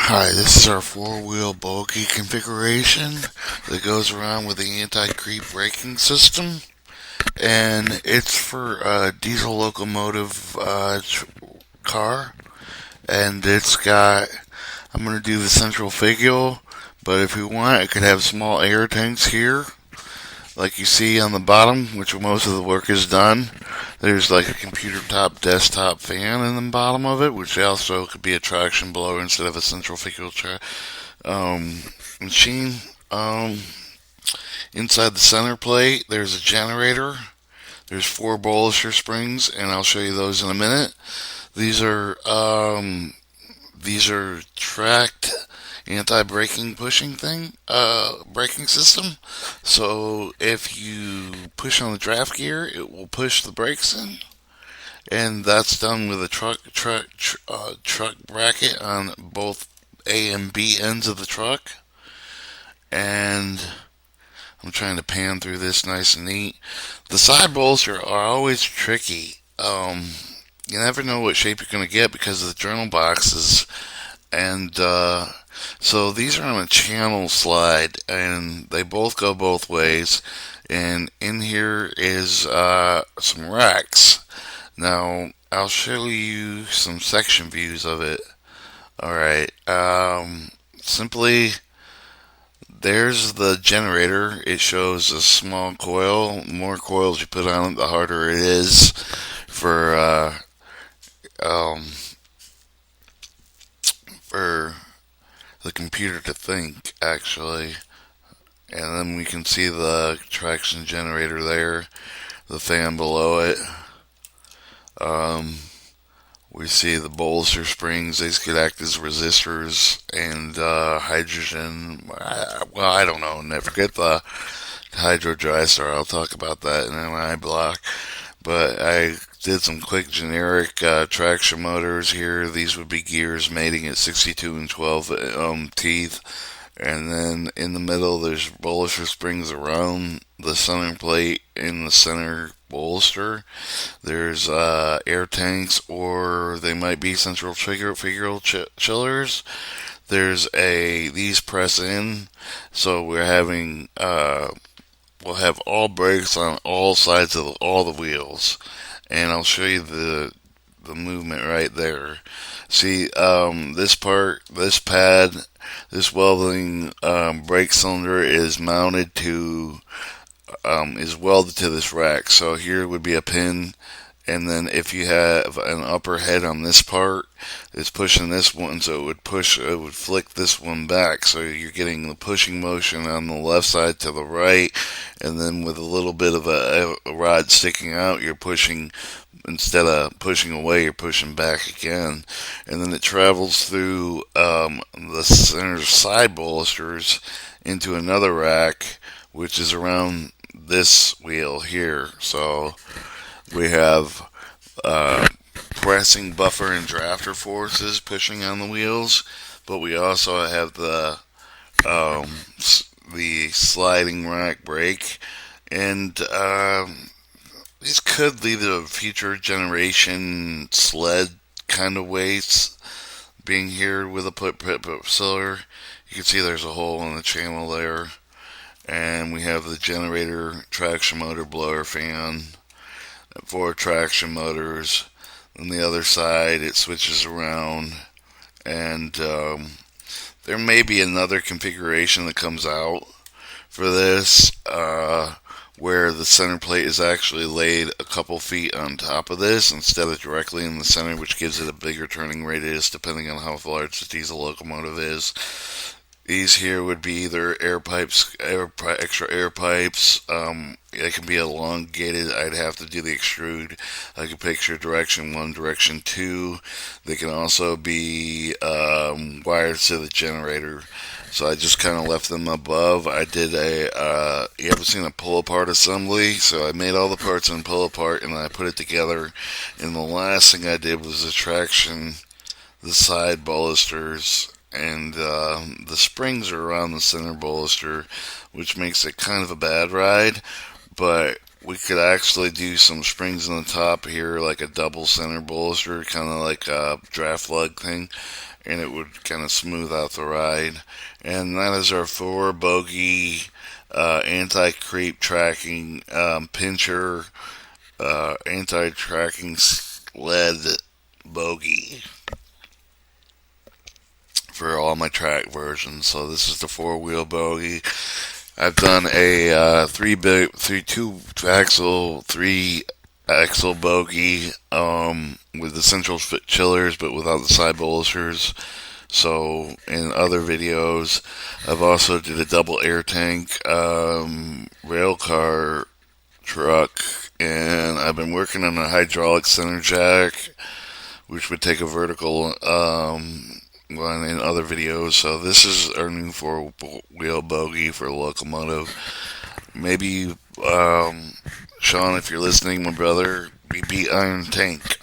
Hi, this is our four-wheel Boogie configuration that goes around with the anti-creep braking system, and it's for a diesel locomotive car, and it's got. I'm gonna do the central figure, but if you want, it could have small air tanks here, like you see on the bottom, which most of the work is done. There's like a computer top desktop fan in the bottom of it, which also could be a traction blower instead of a central figure um, machine. Um, Inside the center plate, there's a generator. There's four bolster springs, and I'll show you those in a minute. These are tracked anti-braking pushing braking system. So if you push on the draft gear, it will push the brakes in, and that's done with a truck bracket on both A and B ends of the truck. And I'm trying to pan through this nice and neat. The side bowls are always tricky. You never know what shape you're going to get because of the journal boxes. And so these are on a channel slide, and they both go both ways. And in here is some racks. Now, I'll show you some section views of it. Alright, simply there's the generator. It shows a small coil. The more coils you put on it, the harder it is for um, for the computer to think, actually. And then we can see the traction generator there, the fan below it. Um, we see the bolster springs. These could act as resistors and hydrogen. Well, I don't know. Never forget the hydro dry star. I'll talk about that in an eye block. But I did some quick generic traction motors here. These would be gears mating at 62 and 12 teeth. And then in the middle, there's bolster springs around the center plate in the center bolster. There's air tanks, or they might be central figural chillers. These press in, so we'll have all brakes on all sides of all the wheels, and I'll show you the movement right there. See, this pad, this welding brake cylinder is welded to this rack. So here would be a pin, and then if you have an upper head on this part, it's pushing this one, so it would flick this one back. So you're getting the pushing motion on the left side to the right, and then with a little bit of a rod sticking out, you're pushing. Instead of pushing away, you're pushing back again, and then it travels through the center side bolsters into another rack, which is around this wheel here. So we have pressing buffer and drafter forces pushing on the wheels, but we also have um, the sliding rack brake, and these could lead to a future generation sled kind of weights being here with a put cylinder. You can see there's a hole in the channel there, and we have the generator, traction motor, blower fan, four traction motors. On the other side, it switches around, and there may be another configuration that comes out for this, where the center plate is actually laid a couple feet on top of this instead of directly in the center, which gives it a bigger turning radius depending on how large the diesel locomotive is. These here would be either air pipes, extra air pipes. It can be elongated. I'd have to do the extrude. I could picture direction 1, direction 2. They can also be wired to the generator. So I just kind of left them above. I did you ever seen a pull apart assembly? So I made all the parts in pull apart and I put it together. And the last thing I did was the side balusters, and the springs are around the center baluster, which makes it kind of a bad ride. But we could actually do some springs on the top here, like a double center baluster, kind of like a draft lug thing. and it would kind of smooth out the ride. And that is our four bogey anti-creep tracking pincher anti-tracking sled bogey for all my track versions. So this is the four-wheel bogey. I've done a two axle, three axle bogey with the central chillers, but without the side bolsters. So in other videos, I've also did a double air tank rail car truck, and I've been working on a hydraulic center jack, which would take a vertical one in other videos. So this is our new four-wheel bogey for a locomotive. Maybe, Sean, if you're listening, my brother, we beat Iron Tank.